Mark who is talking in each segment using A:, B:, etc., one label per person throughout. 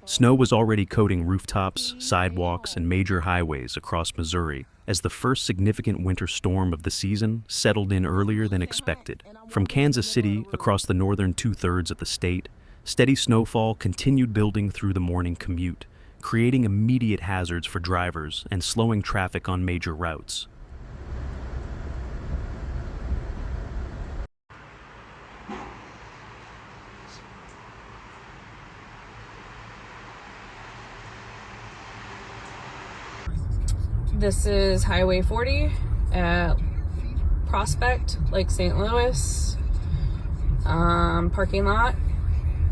A: Snow was already coating rooftops, sidewalks, and major highways across Missouri as the first significant winter storm of the season settled in earlier than expected. From Kansas City across the northern two-thirds of the state, steady snowfall continued building through the morning commute, creating immediate hazards for drivers and slowing traffic on major routes.
B: This is Highway 40 at Prospect, Lake St. Louis. Parking lot,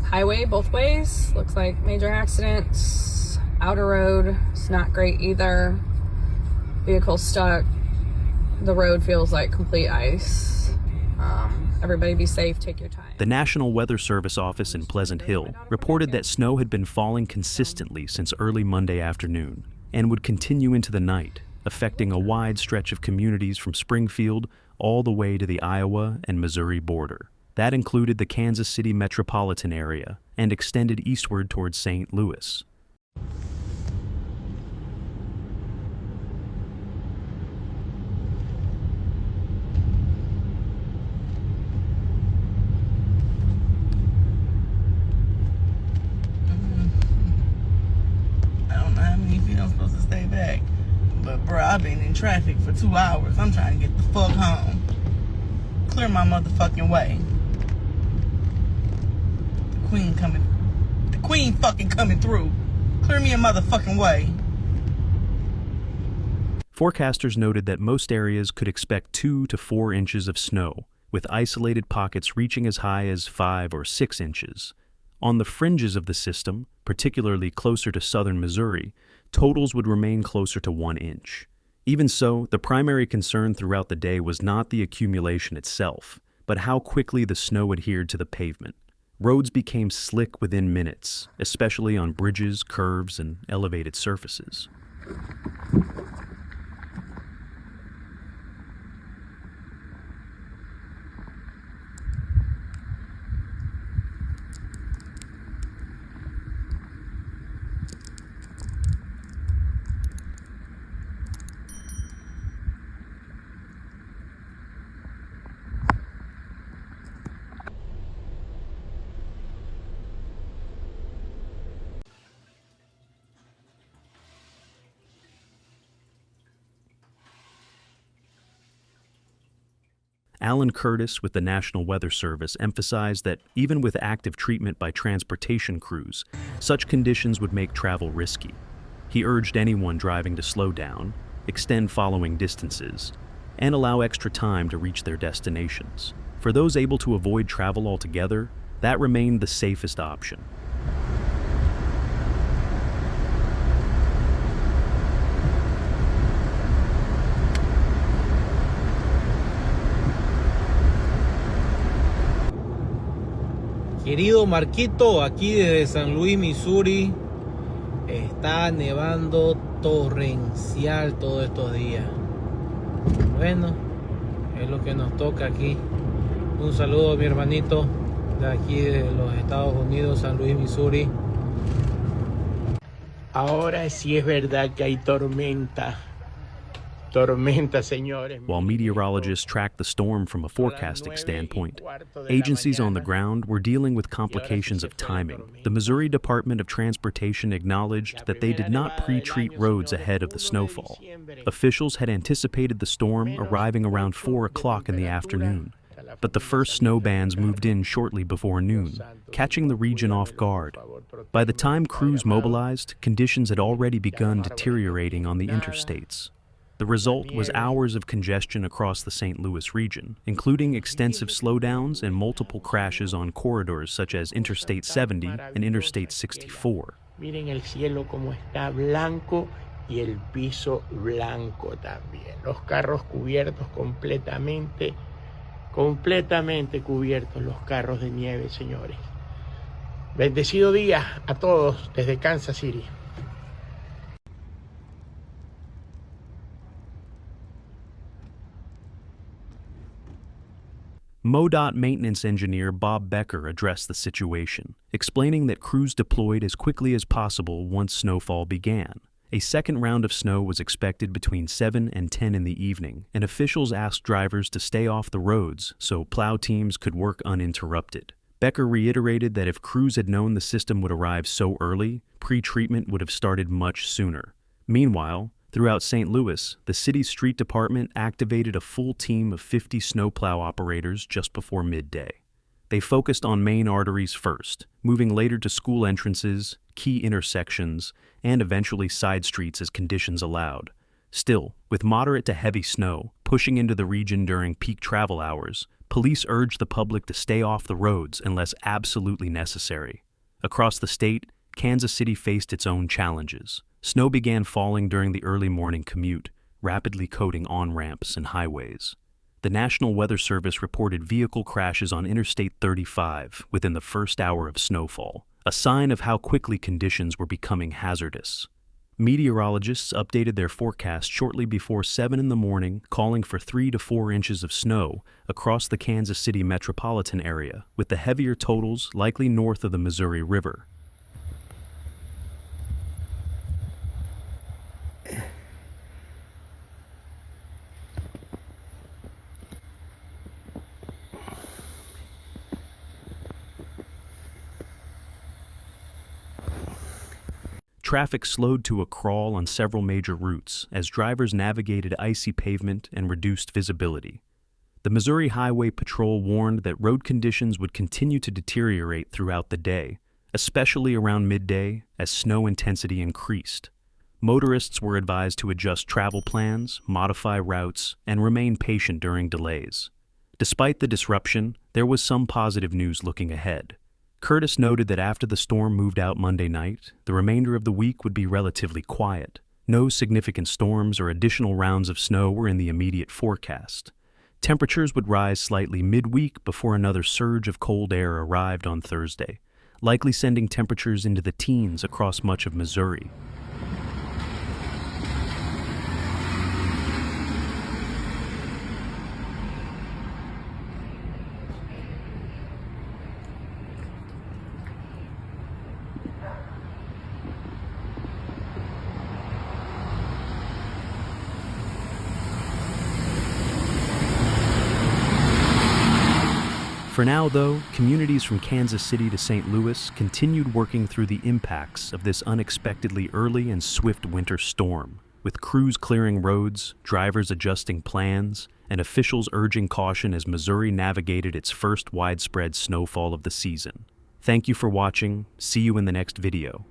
B: highway both ways. Looks like major accidents. Outer road, it's not great either. Vehicle stuck. The road feels like complete ice. Everybody be safe, take your time.
A: The National Weather Service office in Pleasant Hill reported that snow had been falling consistently since early Monday afternoon and would continue into the night, affecting a wide stretch of communities from Springfield all the way to the Iowa and Missouri border. That included the Kansas City metropolitan area and extended eastward towards St. Louis.
C: I'm supposed to stay back, but bro, I've been in traffic for 2 hours. I'm trying to get the fuck home. Clear my motherfucking way. The queen fucking coming through. Clear me a motherfucking way.
A: Forecasters noted that most areas could expect 2 to 4 inches of snow, with isolated pockets reaching as high as 5 or 6 inches. On the fringes of the system, particularly closer to southern Missouri, totals would remain closer to 1 inch. Even so, the primary concern throughout the day was not the accumulation itself, but how quickly the snow adhered to the pavement. Roads became slick within minutes, especially on bridges, curves, and elevated surfaces. Alan Curtis with the National Weather Service emphasized that even with active treatment by transportation crews, such conditions would make travel risky. He urged anyone driving to slow down, extend following distances, and allow extra time to reach their destinations. For those able to avoid travel altogether, that remained the safest option.
D: Querido Marquito, aquí desde San Luis, Missouri, está nevando torrencial todos estos días. Bueno, es lo que nos toca aquí. Un saludo a mi hermanito de aquí de los Estados Unidos, San Luis, Missouri.
E: Ahora sí es verdad que hay tormenta. Tormenta, señores.
A: While meteorologists tracked the storm from a forecasting standpoint, agencies on the ground were dealing with complications of timing. The Missouri Department of Transportation acknowledged that they did not pre-treat roads ahead of the snowfall. Officials had anticipated the storm arriving around 4 o'clock in the afternoon, but the first snow bands moved in shortly before noon, catching the region off guard. By the time crews mobilized, conditions had already begun deteriorating on the interstates. The result was hours of congestion across the St. Louis region, including extensive slowdowns and multiple crashes on corridors such as Interstate 70 and Interstate 64.
E: Miren el cielo como está blanco y el piso blanco también. Los carros cubiertos completamente cubiertos los carros de nieve, señores. Bendecido día a todos desde Kansas City.
A: MoDOT maintenance engineer Bob Becker addressed the situation, explaining that crews deployed as quickly as possible once snowfall began. A second round of snow was expected between 7 and 10 in the evening, and officials asked drivers to stay off the roads so plow teams could work uninterrupted. Becker reiterated that if crews had known the system would arrive so early, pre-treatment would have started much sooner. Meanwhile, throughout St. Louis, the city's street department activated a full team of 50 snowplow operators just before midday. They focused on main arteries first, moving later to school entrances, key intersections, and eventually side streets as conditions allowed. Still, with moderate to heavy snow pushing into the region during peak travel hours, police urged the public to stay off the roads unless absolutely necessary. Across the state, Kansas City faced its own challenges. Snow began falling during the early morning commute, rapidly coating on-ramps and highways. The National Weather Service reported vehicle crashes on Interstate 35 within the first hour of snowfall, a sign of how quickly conditions were becoming hazardous. Meteorologists updated their forecast shortly before 7 in the morning, calling for 3 to 4 inches of snow across the Kansas City metropolitan area, with the heavier totals likely north of the Missouri River. Traffic slowed to a crawl on several major routes as drivers navigated icy pavement and reduced visibility. The Missouri Highway Patrol warned that road conditions would continue to deteriorate throughout the day, especially around midday as snow intensity increased. Motorists were advised to adjust travel plans, modify routes, and remain patient during delays. Despite the disruption, there was some positive news looking ahead. Curtis noted that after the storm moved out Monday night, the remainder of the week would be relatively quiet. No significant storms or additional rounds of snow were in the immediate forecast. Temperatures would rise slightly midweek before another surge of cold air arrived on Thursday, likely sending temperatures into the teens across much of Missouri. For now, though, communities from Kansas City to St. Louis continued working through the impacts of this unexpectedly early and swift winter storm, with crews clearing roads, drivers adjusting plans, and officials urging caution as Missouri navigated its first widespread snowfall of the season. Thank you for watching. See you in the next video.